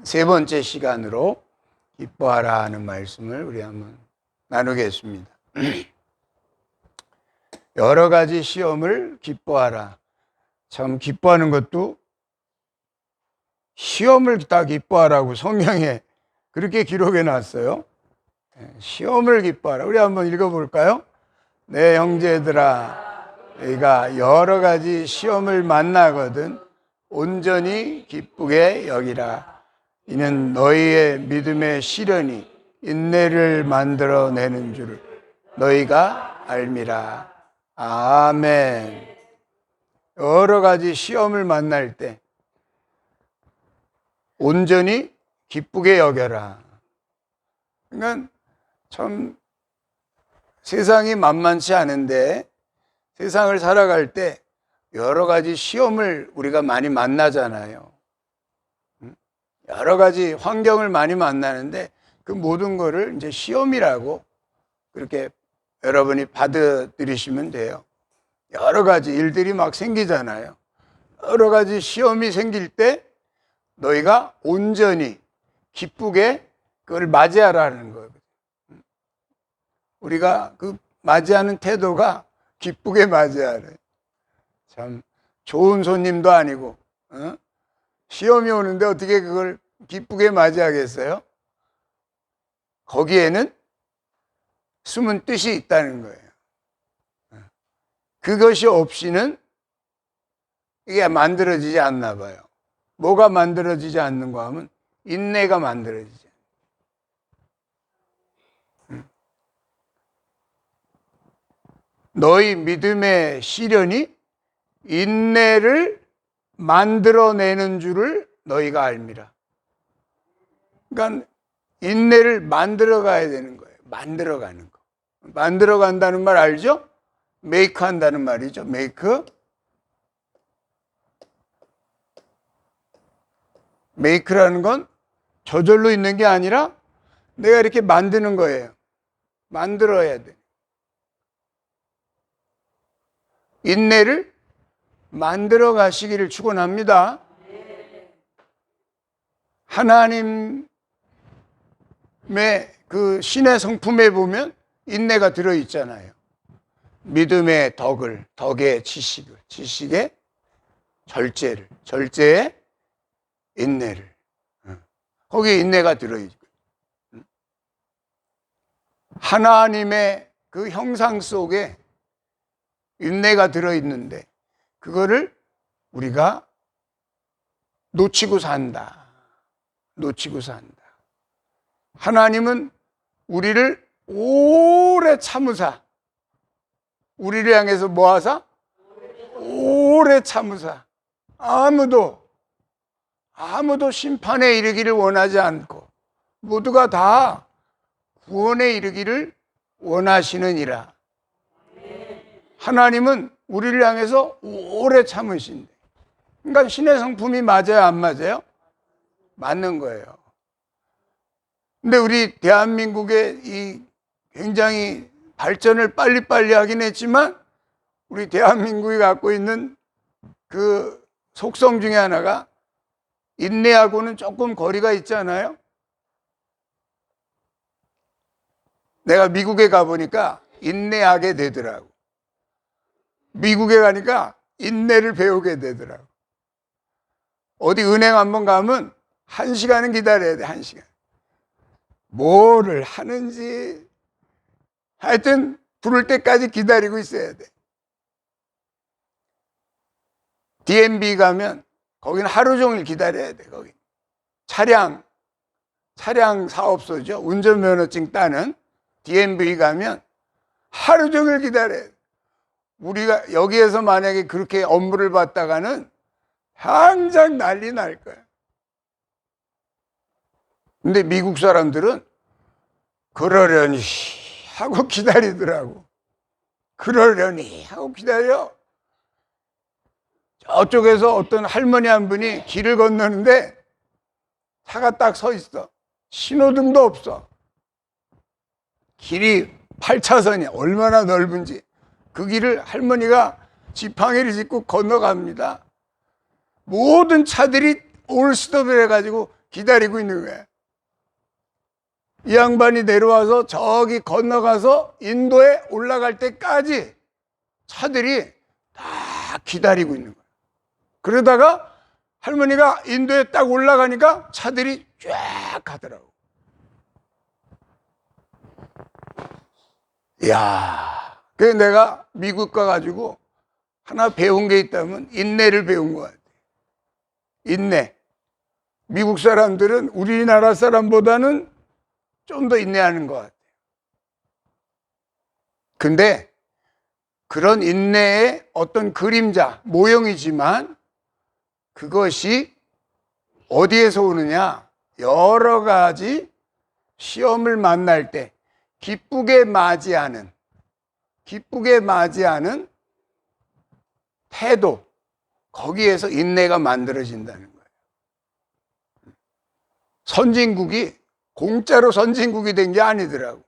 세 번째 시간으로 기뻐하라 하는 말씀을 우리 한번 나누겠습니다. 여러 가지 시험을 기뻐하라. 참 기뻐하는 것도 시험을 다 기뻐하라고 성경에 그렇게 기록해 놨어요. 시험을 기뻐하라. 우리 한번 읽어볼까요? 내 형제들아, 너희가 여러 가지 시험을 만나거든 온전히 기쁘게 여기라. 이는 너희의 믿음의 시련이 인내를 만들어내는 줄을 너희가 알미라. 아멘. 여러 가지 시험을 만날 때 온전히 기쁘게 여겨라. 그러니까 참 세상이 만만치 않은데 세상을 살아갈 때 여러 가지 시험을 우리가 많이 만나잖아요. 여러 가지 환경을 많이 만나는데 그 모든 거를 이제 시험이라고 그렇게 여러분이 받아들이시면 돼요. 여러 가지 일들이 막 생기잖아요. 여러 가지 시험이 생길 때 너희가 온전히 기쁘게 그걸 맞이하라는 거예요. 우리가 그 맞이하는 태도가 기쁘게 맞이하래. 참 좋은 손님도 아니고 시험이 오는데 어떻게 그걸 기쁘게 맞이하겠어요? 거기에는 숨은 뜻이 있다는 거예요. 그것이 없이는 이게 만들어지지 않나 봐요. 뭐가 만들어지지 않는가 하면 인내가 만들어지죠. 너희 믿음의 시련이 인내를 만들어내는 줄을 너희가 알미라. 그러니까 인내를 만들어 가야 되는 거예요. 만들어 가는 거. 만들어 간다는 말 알죠? 메이크 한다는 말이죠. 메이크. 메이크라는 건 저절로 있는 게 아니라 내가 이렇게 만드는 거예요. 만들어야 돼. 인내를 만들어 가시기를 축원합니다. 하나님의 그 신의 성품에 보면 인내가 들어있잖아요. 믿음의 덕의 지식을, 지식의 절제를, 절제의 인내를. 거기에 인내가 들어있고. 하나님의 그 형상 속에 인내가 들어있는데 그거를 우리가 놓치고 산다. 놓치고 산다. 하나님은 우리를 오래 참으사, 우리를 향해서 뭐하사? 오래 참으사. 아무도 심판에 이르기를 원하지 않고 모두가 다 구원에 이르기를 원하시느니라. 하나님은 우리를 향해서 오래 참으신대. 그러니까 신의 성품이 맞아요, 안 맞아요? 맞는 거예요. 근데 우리 대한민국의 이 굉장히 발전을 빨리빨리 하긴 했지만 우리 대한민국이 갖고 있는 그 속성 중에 하나가 인내하고는 조금 거리가 있잖아요. 내가 미국에 가보니까 인내하게 되더라고. 미국에 가니까 인내를 배우게 되더라고. 어디 은행 한번 가면 1시간은 기다려야 돼, 1시간. 뭐를 하는지 하여튼 부를 때까지 기다리고 있어야 돼. DMV 가면 거기는 하루 종일 기다려야 돼. 거기 차량 사업소죠. 운전면허증 따는 DMV 가면 하루 종일 기다려야 돼. 우리가 여기에서 만약에 그렇게 업무를 받다가는 당장 난리 날 거야. 근데 미국 사람들은 그러려니 하고 기다리더라고. 그러려니 하고 기다려. 저쪽에서 어떤 할머니 한 분이 길을 건너는데 차가 딱 서 있어. 신호등도 없어. 길이 8차선이야. 얼마나 넓은지. 그 길을 할머니가 지팡이를 짚고 건너갑니다. 모든 차들이 올스톱을 해가지고 기다리고 있는 거야. 이 양반이 내려와서 저기 건너가서 인도에 올라갈 때까지 차들이 다 기다리고 있는 거야. 그러다가 할머니가 인도에 딱 올라가니까 차들이 쫙 가더라고. 이야, 그래서 내가 미국 가가지고 하나 배운 게 있다면 인내를 배운 것 같아. 인내. 미국 사람들은 우리나라 사람보다는 좀 더 인내하는 것 같아요. 근데 그런 인내의 어떤 그림자, 모형이지만 그것이 어디에서 오느냐? 여러 가지 시험을 만날 때 기쁘게 맞이하는 태도, 거기에서 인내가 만들어진다는 거예요. 선진국이 공짜로 선진국이 된 게 아니더라고.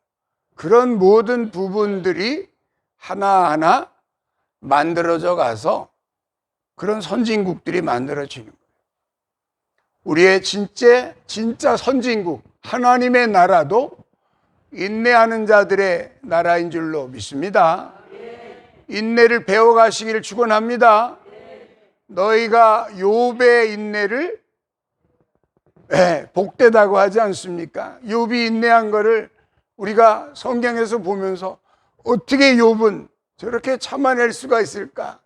그런 모든 부분들이 하나하나 만들어져 가서 그런 선진국들이 만들어지는 거예요. 우리의 진짜 선진국, 하나님의 나라도 인내하는 자들의 나라인 줄로 믿습니다. 인내를 배워가시기를 축원합니다. 너희가 욥의 인내를 복되다고 하지 않습니까? 욥이 인내한 거를 우리가 성경에서 보면서 어떻게 욥은 저렇게 참아낼 수가 있을까?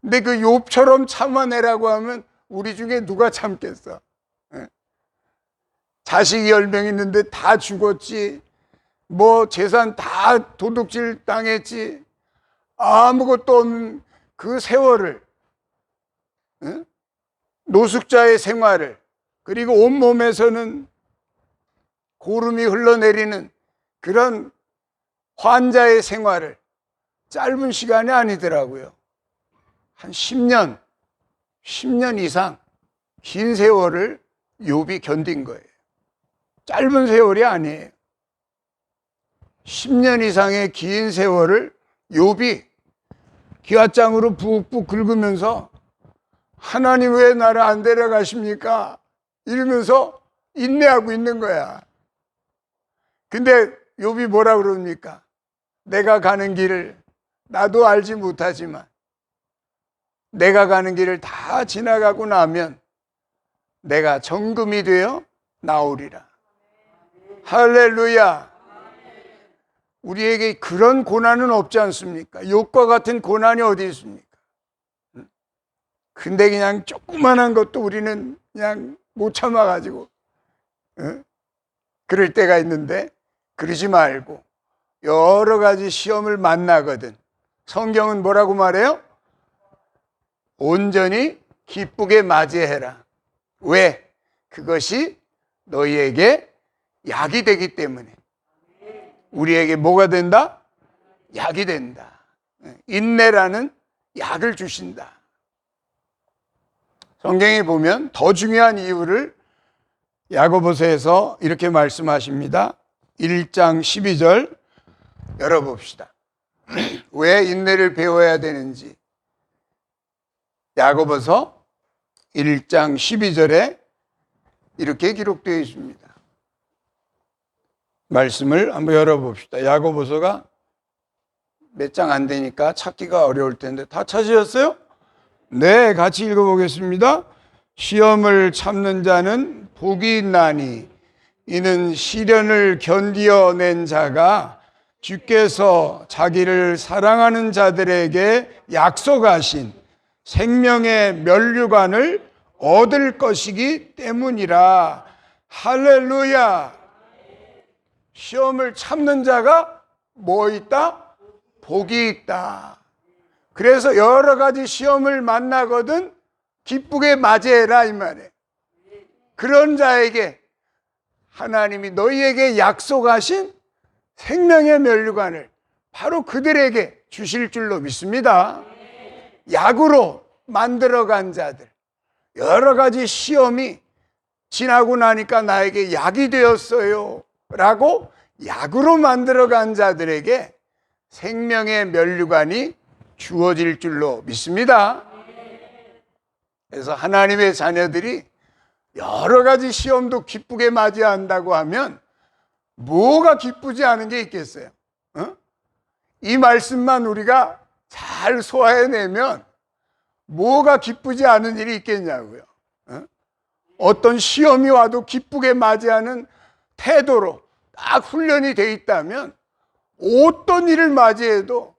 근데 그 욥처럼 참아내라고 하면 우리 중에 누가 참겠어? 자식이 10명 있는데 다 죽었지, 뭐 재산 다 도둑질 당했지, 아무것도 없는 그 세월을, 노숙자의 생활을, 그리고 온몸에서는 고름이 흘러내리는 그런 환자의 생활을 짧은 시간이 아니더라고요. 한 10년 이상 긴 세월을 욥이 견딘 거예요. 짧은 세월이 아니에요. 10년 이상의 긴 세월을 욥이 기와장으로 푹푹 긁으면서 하나님 왜 나를 안 데려가십니까? 이러면서 인내하고 있는 거야. 근데 욥이 뭐라 그럽니까? 내가 가는 길을 나도 알지 못하지만 내가 가는 길을 다 지나가고 나면 내가 정금이 되어 나오리라. 할렐루야. 우리에게 그런 고난은 없지 않습니까? 욥과 같은 고난이 어디 있습니까? 근데 그냥 조그만한 것도 우리는 그냥 못 참아가지고 그럴 때가 있는데, 그러지 말고 여러 가지 시험을 만나거든 성경은 뭐라고 말해요? 온전히 기쁘게 맞이해라. 왜? 그것이 너희에게 약이 되기 때문에. 우리에게 뭐가 된다? 약이 된다. 인내라는 약을 주신다. 성경에 보면 더 중요한 이유를 야고보서에서 이렇게 말씀하십니다. 1장 12절 열어봅시다. 왜 인내를 배워야 되는지. 야고보서 1장 12절에 이렇게 기록되어 있습니다. 말씀을 한번 열어봅시다. 야고보서가 몇 장 안 되니까 찾기가 어려울 텐데 다 찾으셨어요? 네, 같이 읽어보겠습니다. 시험을 참는 자는 복이 있나니 이는 시련을 견디어낸 자가 주께서 자기를 사랑하는 자들에게 약속하신 생명의 면류관을 얻을 것이기 때문이라. 할렐루야. 시험을 참는 자가 뭐 있다? 복이 있다. 그래서 여러 가지 시험을 만나거든 기쁘게 맞이해라 이 말이에요. 그런 자에게 하나님이 너희에게 약속하신 생명의 면류관을 바로 그들에게 주실 줄로 믿습니다. 약으로 만들어간 자들, 여러 가지 시험이 지나고 나니까 나에게 약이 되었어요 라고 약으로 만들어간 자들에게 생명의 면류관이 주어질 줄로 믿습니다. 그래서 하나님의 자녀들이 여러 가지 시험도 기쁘게 맞이한다고 하면 뭐가 기쁘지 않은 게 있겠어요? 이 말씀만 우리가 잘 소화해내면 뭐가 기쁘지 않은 일이 있겠냐고요. 어떤 시험이 와도 기쁘게 맞이하는 태도로 딱 훈련이 돼 있다면 어떤 일을 맞이해도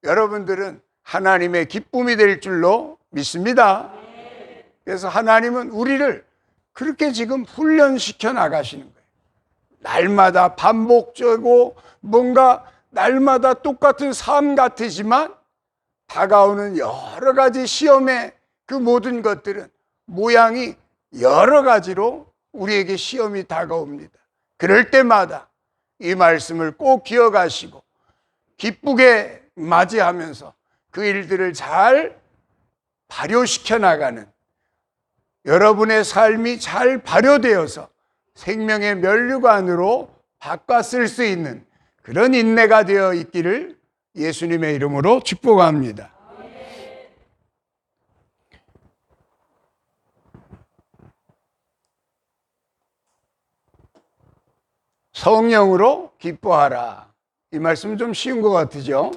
여러분들은 하나님의 기쁨이 될 줄로 믿습니다. 그래서 하나님은 우리를 그렇게 지금 훈련시켜 나가시는 거예요. 날마다 반복적이고 뭔가 날마다 똑같은 삶 같으지만 다가오는 여러 가지 시험의 그 모든 것들은 모양이 여러 가지로 우리에게 시험이 다가옵니다. 그럴 때마다 이 말씀을 꼭 기억하시고 기쁘게 맞이하면서 그 일들을 잘 발효시켜 나가는 여러분의 삶이 잘 발효되어서 생명의 면류관으로 바꿔 쓸 수 있는 그런 인내가 되어 있기를 예수님의 이름으로 축복합니다. 성령으로 기뻐하라. 이 말씀 좀 쉬운 것 같으죠?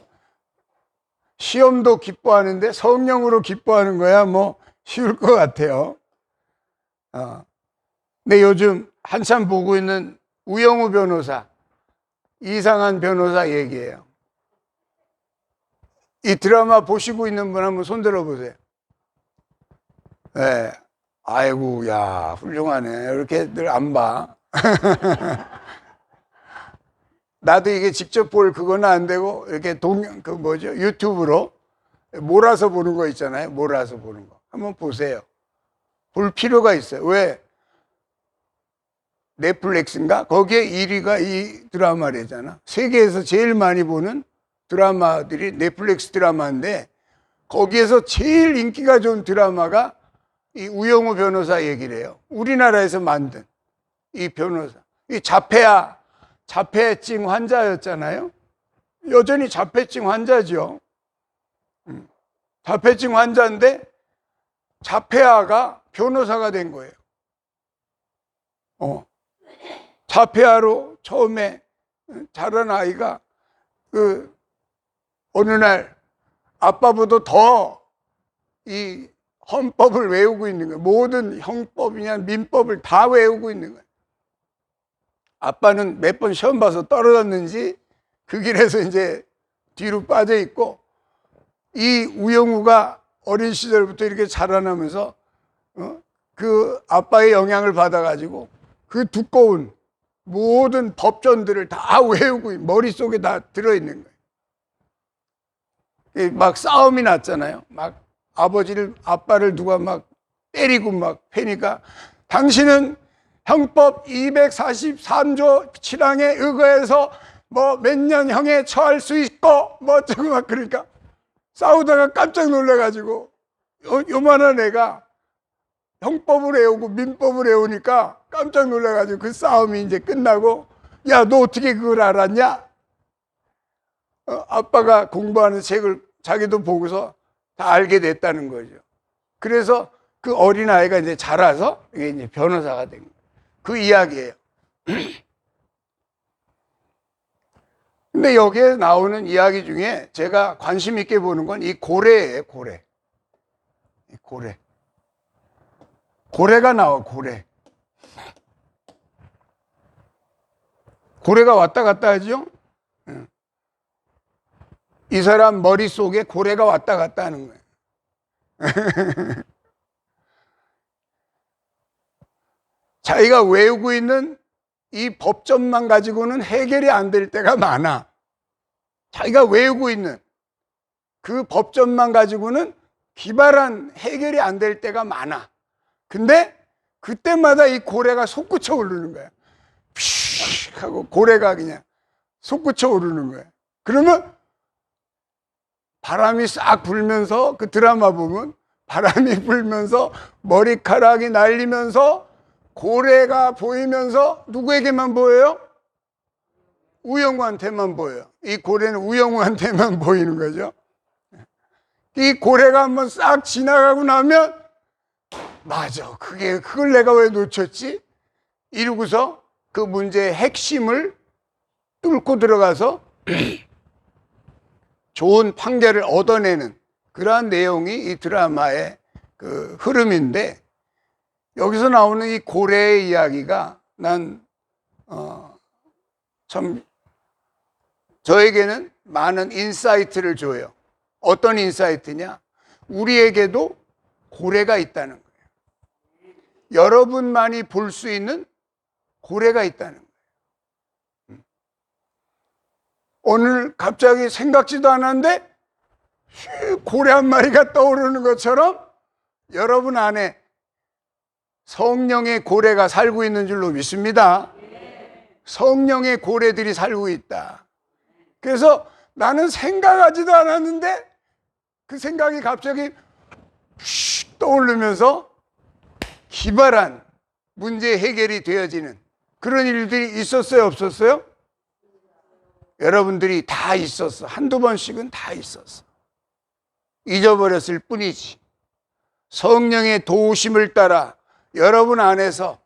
시험도 기뻐하는데 성령으로 기뻐하는 거야 뭐 쉬울 것 같아요. 근데 요즘 한참 보고 있는 우영우 변호사, 이상한 변호사 얘기예요. 이 드라마 보시고 있는 분 한번 손 들어보세요. 네. 아이고, 야, 훌륭하네. 이렇게 늘 안 봐. 나도 이게 직접 볼 그거는 안 되고, 이렇게 유튜브로 몰아서 보는 거 있잖아요. 몰아서 보는 거. 한번 보세요. 볼 필요가 있어요. 왜? 넷플릭스인가? 거기에 1위가 이 드라마래잖아. 세계에서 제일 많이 보는 드라마들이 넷플릭스 드라마인데, 거기에서 제일 인기가 좋은 드라마가 이 우영우 변호사 얘기래요. 우리나라에서 만든 이 변호사. 이 자폐증 환자였잖아요. 여전히 자폐증 환자죠. 자폐증 환자인데 자폐아가 변호사가 된 거예요. 자폐아로 처음에 자란 아이가 어느 날 아빠보다 더 이 헌법을 외우고 있는 거예요. 모든 형법이냐 민법을 다 외우고 있는 거예요. 아빠는 몇 번 시험 봐서 떨어졌는지 그 길에서 이제 뒤로 빠져 있고, 이 우영우가 어린 시절부터 이렇게 자라나면서 그 아빠의 영향을 받아가지고 그 두꺼운 모든 법전들을 다 외우고 머릿속에 다 들어있는 거예요. 막 싸움이 났잖아요. 막 아빠를 누가 막 때리고 막 패니까, 당신은 형법 243조 7항에 의거해서 뭐 몇 년 형에 처할 수 있고 뭐 어쩌고 막 그러니까 싸우다가 깜짝 놀라가지고 요만한 애가 형법을 외우고 민법을 외우니까 깜짝 놀라가지고 그 싸움이 이제 끝나고, 야, 너 어떻게 그걸 알았냐? 아빠가 공부하는 책을 자기도 보고서 다 알게 됐다는 거죠. 그래서 그 어린아이가 이제 자라서 이게 이제 변호사가 된 거예요. 그 이야기예요. 근데 여기에 나오는 이야기 중에 제가 관심 있게 보는 건 이 고래예요, 고래. 고래가 나와, 고래. 고래가 왔다 갔다 하죠? 이 사람 머릿속에 고래가 왔다 갔다 하는 거예요. 자기가 외우고 있는 이 법전만 가지고는 해결이 안 될 때가 많아. 자기가 외우고 있는 그 법전만 가지고는 기발한 해결이 안 될 때가 많아. 근데 그때마다 이 고래가 솟구쳐 오르는 거야. 픽 하고 고래가 그냥 솟구쳐 오르는 거야. 그러면 바람이 싹 불면서, 그 드라마 보면 바람이 불면서 머리카락이 날리면서 고래가 보이면서 누구에게만 보여요? 우영우한테만 보여요. 이 고래는 우영우한테만 보이는 거죠. 이 고래가 한번 싹 지나가고 나면 맞아. 그걸 내가 왜 놓쳤지? 이러고서 그 문제의 핵심을 뚫고 들어가서 좋은 판결을 얻어내는 그러한 내용이 이 드라마의 그 흐름인데, 여기서 나오는 이 고래의 이야기가 참 저에게는 많은 인사이트를 줘요. 어떤 인사이트냐? 우리에게도 고래가 있다는 거예요. 여러분만이 볼 수 있는 고래가 있다는 거예요. 오늘 갑자기 생각지도 않았는데 고래 한 마리가 떠오르는 것처럼 여러분 안에 성령의 고래가 살고 있는 줄로 믿습니다. 성령의 고래들이 살고 있다. 그래서 나는 생각하지도 않았는데 그 생각이 갑자기 떠오르면서 기발한 문제 해결이 되어지는 그런 일들이 있었어요, 없었어요? 여러분들이 다 있었어. 한두 번씩은 다 있었어. 잊어버렸을 뿐이지. 성령의 도우심을 따라 여러분 안에서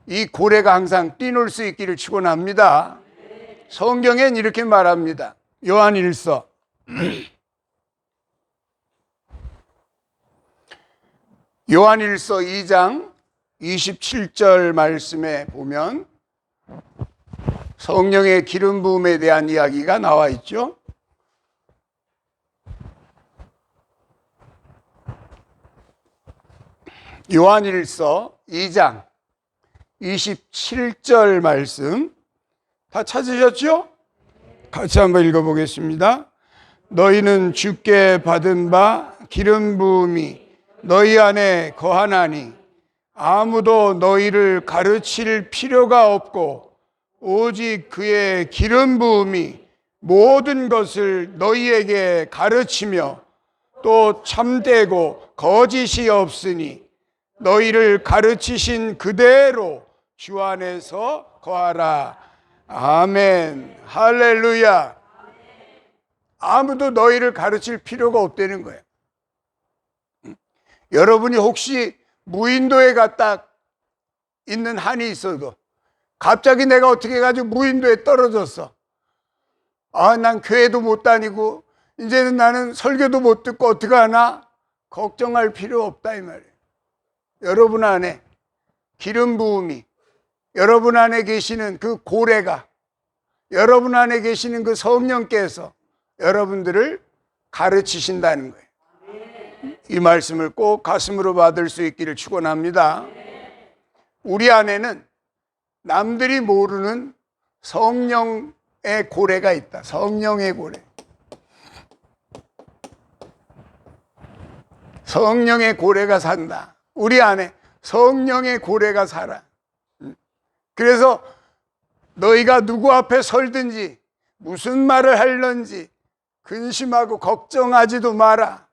이 고래가 항상 뛰놀 수 있기를 축원합니다. 성경엔 이렇게 말합니다. 요한일서 요한일서 2장 27절 말씀에 보면 성령의 기름 부음에 대한 이야기가 나와 있죠. 요한일서 2장 27절 말씀 다 찾으셨죠? 같이 한번 읽어보겠습니다. 너희는 주께 받은 바 기름 부음이 너희 안에 거하나니 아무도 너희를 가르칠 필요가 없고 오직 그의 기름 부음이 모든 것을 너희에게 가르치며 또 참되고 거짓이 없으니 너희를 가르치신 그대로 주 안에서 거하라. 아멘. 할렐루야. 아무도 너희를 가르칠 필요가 없다는 거예요. 여러분이 혹시 무인도에 갔다 있는 한이 있어도 갑자기 내가 어떻게 해가지고 무인도에 떨어졌어. 난 교회도 못 다니고 이제는 나는 설교도 못 듣고 어떡하나? 걱정할 필요 없다 이 말이에요. 여러분 안에 기름 부음이, 여러분 안에 계시는 그 고래가, 여러분 안에 계시는 그 성령께서 여러분들을 가르치신다는 거예요. 이 말씀을 꼭 가슴으로 받을 수 있기를 축원합니다. 우리 안에는 남들이 모르는 성령의 고래가 있다. 성령의 고래. 성령의 고래가 산다. 우리 안에 성령의 고래가 살아. 그래서 너희가 누구 앞에 설든지 무슨 말을 할런지 근심하고 걱정하지도 마라.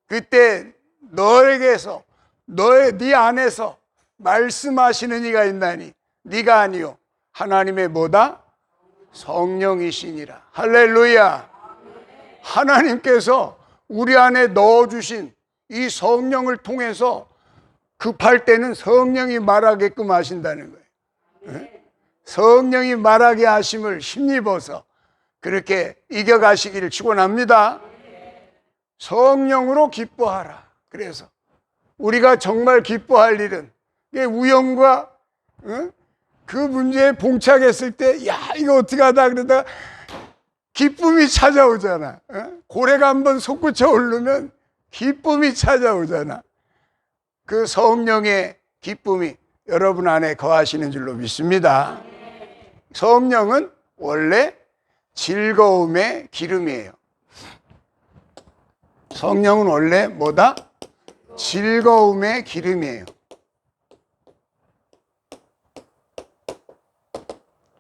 그때 너에게서 네 안에서 말씀하시는 이가 있나니 네가 아니요 하나님의 뭐다? 성령이시니라. 할렐루야. 하나님께서 우리 안에 넣어주신 이 성령을 통해서 급할 때는 성령이 말하게끔 하신다는 거예요. 성령이 말하게 하심을 힘입어서 그렇게 이겨가시기를 축원합니다. 성령으로 기뻐하라. 그래서 우리가 정말 기뻐할 일은 우영과 그 문제에 봉착했을 때 이거 어떻게 하다 그러다가 기쁨이 찾아오잖아. 고래가 한번 솟구쳐 오르면 기쁨이 찾아오잖아. 그 성령의 기쁨이 여러분 안에 거하시는 줄로 믿습니다. 성령은 원래 즐거움의 기름이에요. 성령은 원래 뭐다? 즐거움의 기름이에요.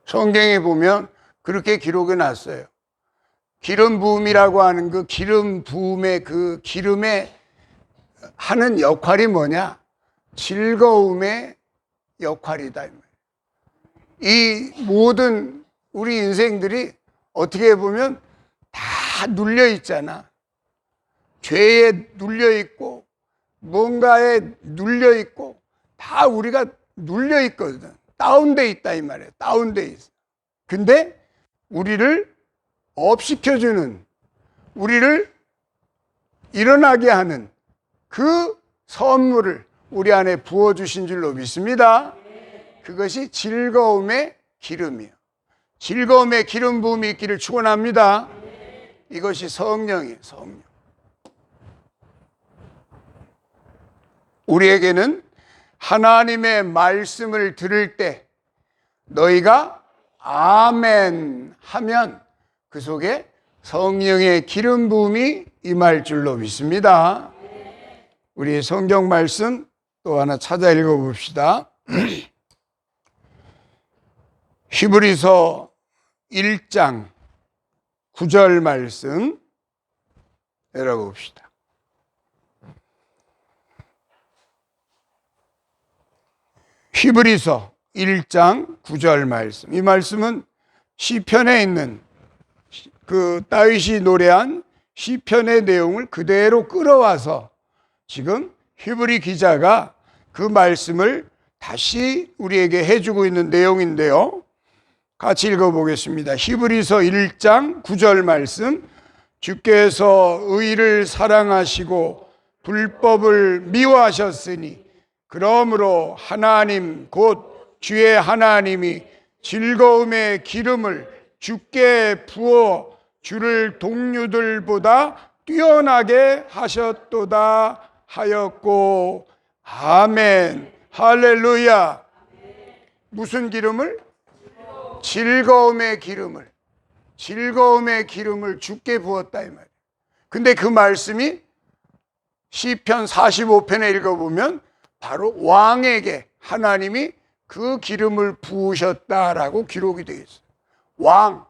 성경에 보면 그렇게 기록해 놨어요. 기름 부음이라고 하는 그 기름 부음의 그 기름에 하는 역할이 뭐냐? 즐거움의 역할이다. 이 모든 우리 인생들이 어떻게 보면 다 눌려 있잖아. 죄에 눌려 있고 뭔가에 눌려 있고 다 우리가 눌려 있거든. 다운돼 있다 이 말이에요. 다운돼 있어. 근데 우리를 업시켜주는, 우리를 일어나게 하는 그 선물을 우리 안에 부어주신 줄로 믿습니다. 그것이 즐거움의 기름이에요. 즐거움의 기름 부음이 있기를 축원합니다. 이것이 성령이에요. 성령. 우리에게는 하나님의 말씀을 들을 때 너희가 아멘 하면 그 속에 성령의 기름 부음이 임할 줄로 믿습니다. 우리 성경 말씀 또 하나 찾아 읽어봅시다. 히브리서 1장 9절 말씀 열어봅시다. 히브리서 1장 9절 말씀. 이 말씀은 시편에 있는 그 다윗이 노래한 시편의 내용을 그대로 끌어와서 지금 히브리 기자가 그 말씀을 다시 우리에게 해주고 있는 내용인데요. 같이 읽어보겠습니다. 히브리서 1장 9절 말씀. 주께서 의를 사랑하시고 불법을 미워하셨으니 그러므로 하나님 곧 주의 하나님이 즐거움의 기름을 주께 부어 주를 동류들보다 뛰어나게 하셨도다 하였고. 아멘. 할렐루야. 무슨 기름을? 즐거움의 기름을. 즐거움의 기름을 주께 부었다 이 말이에요. 근데 그 말씀이 시편 45편에 읽어보면 바로 왕에게 하나님이 그 기름을 부으셨다라고 기록이 되어 있어요. 왕,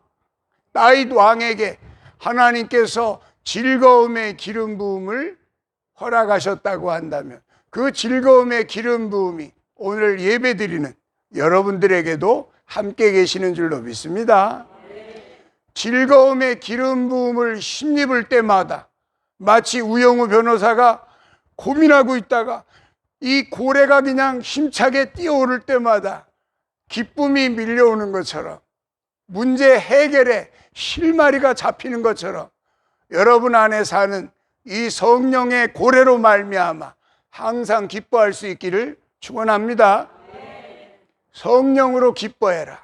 다윗 왕에게 하나님께서 즐거움의 기름 부음을 허락하셨다고 한다면 그 즐거움의 기름 부음이 오늘 예배드리는 여러분들에게도 함께 계시는 줄로 믿습니다. 즐거움의 기름 부음을 힘입을 때마다 마치 우영우 변호사가 고민하고 있다가 이 고래가 그냥 힘차게 뛰어오를 때마다 기쁨이 밀려오는 것처럼, 문제 해결에 실마리가 잡히는 것처럼 여러분 안에 사는 이 성령의 고래로 말미암아 항상 기뻐할 수 있기를 축원합니다. 성령으로 기뻐해라.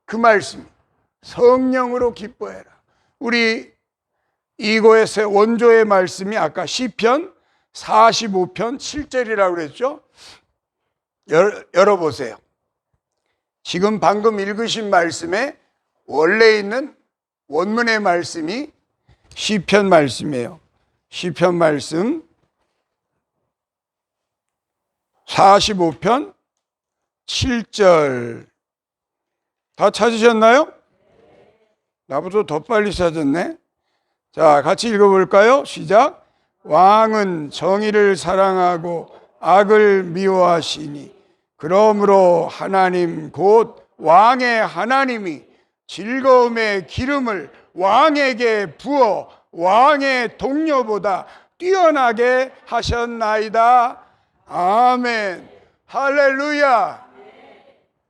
그 말씀. 성령으로 기뻐해라. 우리 이곳의 원조의 말씀이 아까 시편 45편 7절이라고 그랬죠? 열어보세요. 지금 방금 읽으신 말씀에 원래 있는 원문의 말씀이 시편 말씀이에요. 시편 말씀 45편 7절 다 찾으셨나요? 나보다 더 빨리 찾았네. 자, 같이 읽어볼까요? 시작. 왕은 정의를 사랑하고 악을 미워하시니 그러므로 하나님 곧 왕의 하나님이 즐거움의 기름을 왕에게 부어 왕의 동료보다 뛰어나게 하셨나이다. 아멘. 할렐루야.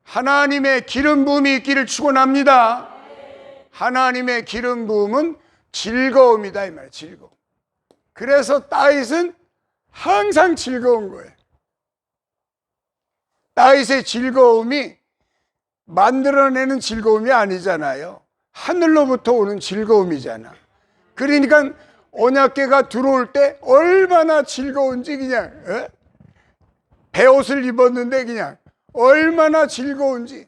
하나님의 기름 부음이 있기를 축원합니다. 하나님의 기름 부음은 즐거움이다 이 말이에요. 즐거움. 그래서 다윗은 항상 즐거운 거예요. 다윗의 즐거움이 만들어내는 즐거움이 아니잖아요. 하늘로부터 오는 즐거움이잖아. 그러니까 언약궤가 들어올 때 얼마나 즐거운지 그냥 배옷을 입었는데 그냥 얼마나 즐거운지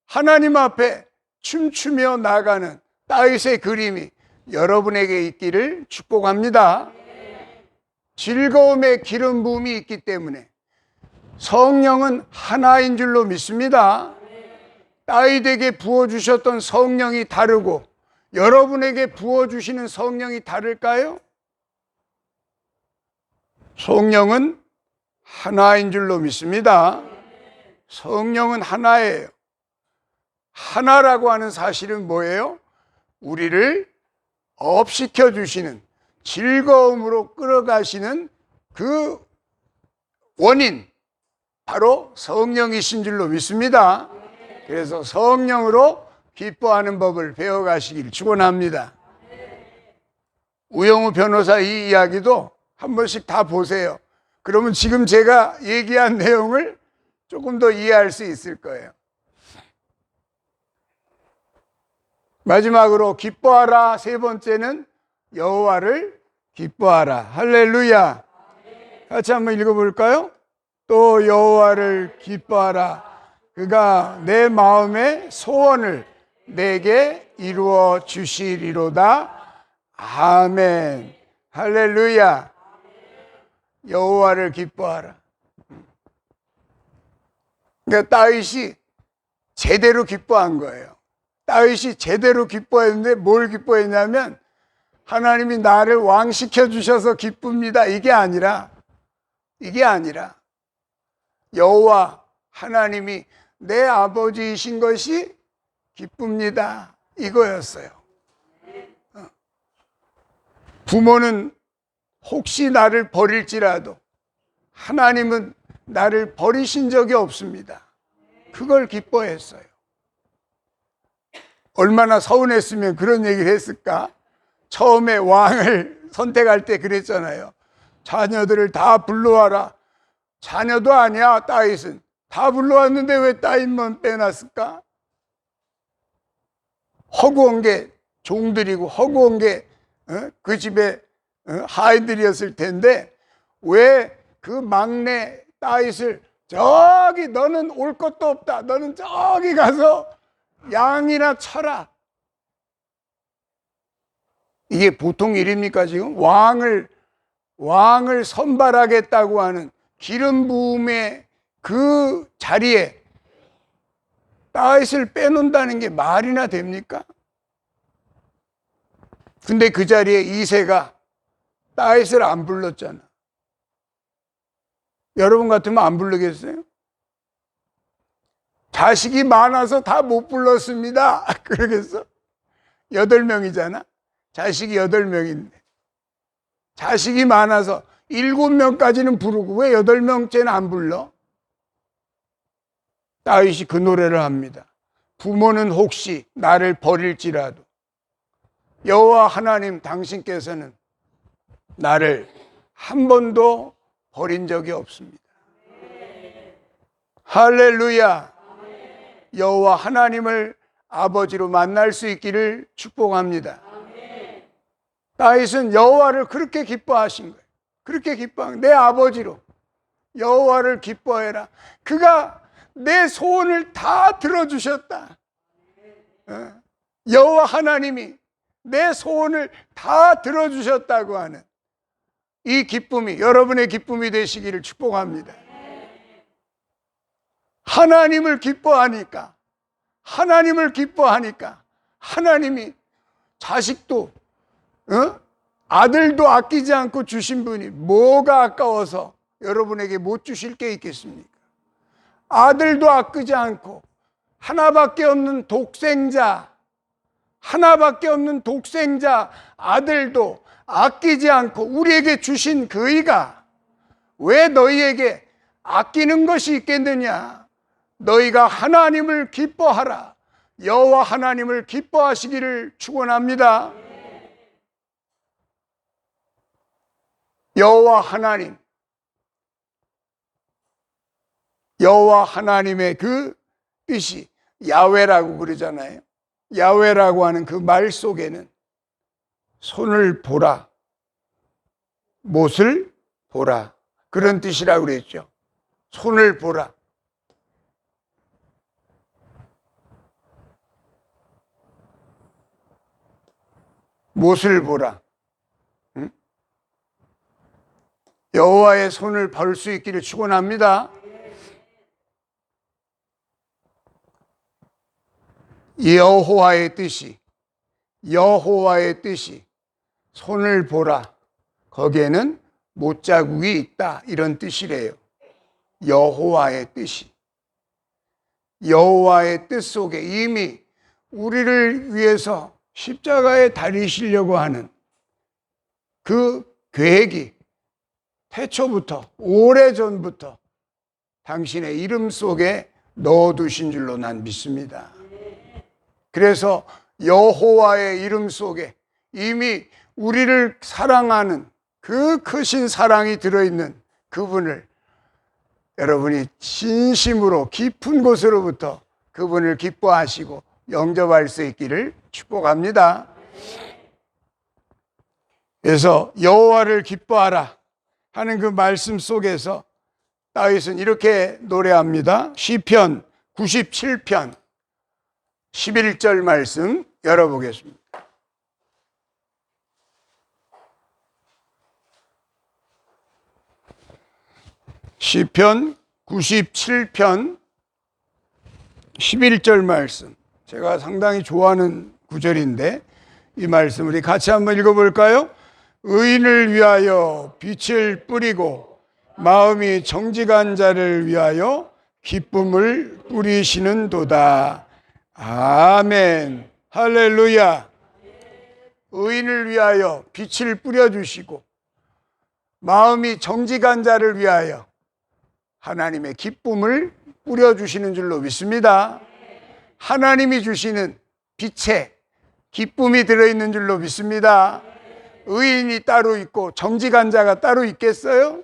하나님 앞에 춤추며 나가는 다윗의 그림이 여러분에게 있기를 축복합니다. 즐거움의 기름 부음이 있기 때문에 성령은 하나인 줄로 믿습니다. 다윗에게 부어주셨던 성령이 다르고 여러분에게 부어주시는 성령이 다를까요? 성령은 하나인 줄로 믿습니다. 성령은 하나예요. 하나라고 하는 사실은 뭐예요? 우리를 업시켜 주시는, 즐거움으로 끌어가시는 그 원인 바로 성령이신 줄로 믿습니다. 그래서 성령으로 기뻐하는 법을 배워가시길 축원합니다. 우영우 변호사 이 이야기도 한 번씩 다 보세요. 그러면 지금 제가 얘기한 내용을 조금 더 이해할 수 있을 거예요. 마지막으로 기뻐하라. 세 번째는 여호와를 기뻐하라. 할렐루야. 같이 한번 읽어볼까요? 또 여호와를 기뻐하라. 그가 내 마음의 소원을 내게 이루어 주시리로다. 아멘. 할렐루야. 여호와를 기뻐하라. 그러니까 다윗이 제대로 기뻐한 거예요. 다윗이 제대로 기뻐했는데 뭘 기뻐했냐면 하나님이 나를 왕시켜 주셔서 기쁩니다. 이게 아니라 여호와 하나님이 내 아버지이신 것이 기쁩니다. 이거였어요. 부모는 혹시 나를 버릴지라도 하나님은 나를 버리신 적이 없습니다. 그걸 기뻐했어요. 얼마나 서운했으면 그런 얘기를 했을까? 처음에 왕을 선택할 때 그랬잖아요. 자녀들을 다 불러와라. 자녀도 아니야, 다윗은. 다 불러왔는데 왜 다윗만 빼놨을까? 허구한 게 종들이고 허구한 게 그 집에 하인들이었을 텐데 왜 그 막내 다윗을 저기 너는 올 것도 없다. 너는 저기 가서 양이나 쳐라. 이게 보통 일입니까 지금? 왕을 선발하겠다고 하는 기름 부음의 그 자리에 다윗을 빼놓는다는 게 말이나 됩니까? 근데 그 자리에 이새가 다윗을 안 불렀잖아. 여러분 같으면 안 부르겠어요? 자식이 많아서 다 못 불렀습니다. 그러겠어? 8명이잖아. 자식이 8명인데. 자식이 많아서 7명까지는 부르고 왜 8명째는 안 불러? 다윗이 그 노래를 합니다. 부모는 혹시 나를 버릴지라도 여호와 하나님 당신께서는 나를 한 번도 버린 적이 없습니다. 할렐루야. 여호와 하나님을 아버지로 만날 수 있기를 축복합니다. 다윗은 여호와를 그렇게 기뻐하신 거예요. 그렇게 기뻐한 내 아버지로 여호와를 기뻐해라. 그가 내 소원을 다 들어주셨다. 여호와 하나님이 내 소원을 다 들어주셨다고 하는 이 기쁨이 여러분의 기쁨이 되시기를 축복합니다. 하나님을 기뻐하니까 하나님이 자식도 아들도 아끼지 않고 주신 분이 뭐가 아까워서 여러분에게 못 주실 게 있겠습니까? 아들도 아끼지 않고 하나밖에 없는 독생자 아들도 아끼지 않고 우리에게 주신 그이가 왜 너희에게 아끼는 것이 있겠느냐? 너희가 하나님을 기뻐하라. 여호와 하나님을 기뻐하시기를 축원합니다. 여호와 하나님의 그 뜻이 야훼라고 그러잖아요. 야훼라고 하는 그 말 속에는 손을 보라, 못을 보라 그런 뜻이라고 그랬죠. 손을 보라. 못을 보라. 여호와의 손을 볼 수 있기를 축원합니다. 여호와의 뜻이 손을 보라. 거기에는 못자국이 있다. 이런 뜻이래요. 여호와의 뜻이. 여호와의 뜻 속에 이미 우리를 위해서 십자가에 달리시려고 하는 그 계획이 태초부터, 오래전부터 당신의 이름 속에 넣어두신 줄로 난 믿습니다. 그래서 여호와의 이름 속에 이미 우리를 사랑하는 그 크신 사랑이 들어있는 그분을 여러분이 진심으로 깊은 곳으로부터 그분을 기뻐하시고 영접할 수 있기를 축복합니다. 그래서 여호와를 기뻐하라 하는 그 말씀 속에서 다윗은 이렇게 노래합니다. 시편 97편 11절 말씀 열어보겠습니다. 시편 97편 11절 말씀, 제가 상당히 좋아하는 구절인데 이 말씀 우리 같이 한번 읽어볼까요? 의인을 위하여 빛을 뿌리고 마음이 정직한 자를 위하여 기쁨을 뿌리시는도다. 아멘. 할렐루야. 의인을 위하여 빛을 뿌려주시고 마음이 정직한 자를 위하여 하나님의 기쁨을 뿌려주시는 줄로 믿습니다. 하나님이 주시는 빛에 기쁨이 들어있는 줄로 믿습니다. 의인이 따로 있고 정직한 자가 따로 있겠어요?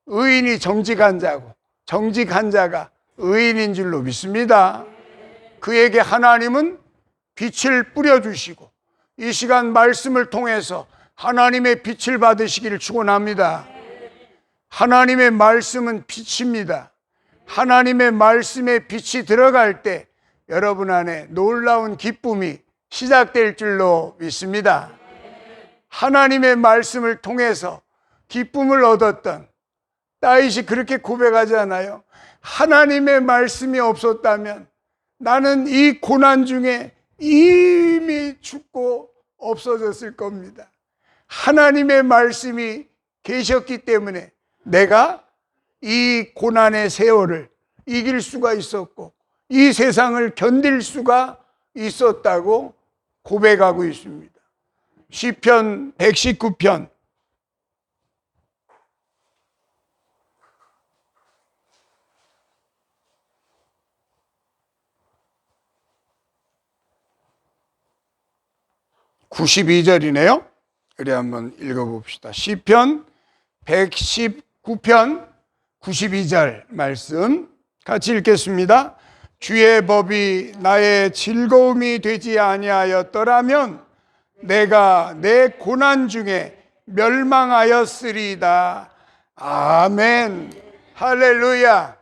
의인이 정직한 자고 정직한 자가 의인인 줄로 믿습니다. 그에게 하나님은 빛을 뿌려주시고 이 시간 말씀을 통해서 하나님의 빛을 받으시기를 축원합니다. 하나님의 말씀은 빛입니다. 하나님의 말씀에 빛이 들어갈 때 여러분 안에 놀라운 기쁨이 시작될 줄로 믿습니다. 하나님의 말씀을 통해서 기쁨을 얻었던 다윗이 그렇게 고백하지 않아요? 하나님의 말씀이 없었다면 나는 이 고난 중에 이미 죽고 없어졌을 겁니다. 하나님의 말씀이 계셨기 때문에 내가 이 고난의 세월을 이길 수가 있었고 이 세상을 견딜 수가 있었다고 고백하고 있습니다. 시편 119편 92절이네요. 우리 한번 읽어봅시다. 시편 119편 92절 말씀 같이 읽겠습니다. 주의 법이 나의 즐거움이 되지 아니하였더라면 내가 내 고난 중에 멸망하였으리이다. 아멘. 할렐루야.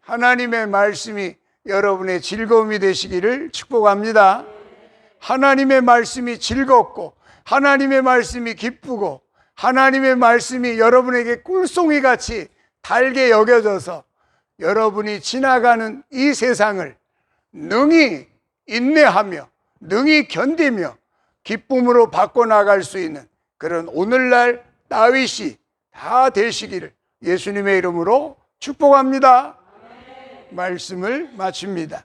하나님의 말씀이 여러분의 즐거움이 되시기를 축복합니다. 하나님의 말씀이 즐겁고 하나님의 말씀이 기쁘고 하나님의 말씀이 여러분에게 꿀송이 같이 달게 여겨져서 여러분이 지나가는 이 세상을 능히 인내하며 능히 견디며 기쁨으로 바꿔나갈 수 있는 그런 오늘날 다윗이 다 되시기를 예수님의 이름으로 축복합니다. 말씀을 마칩니다.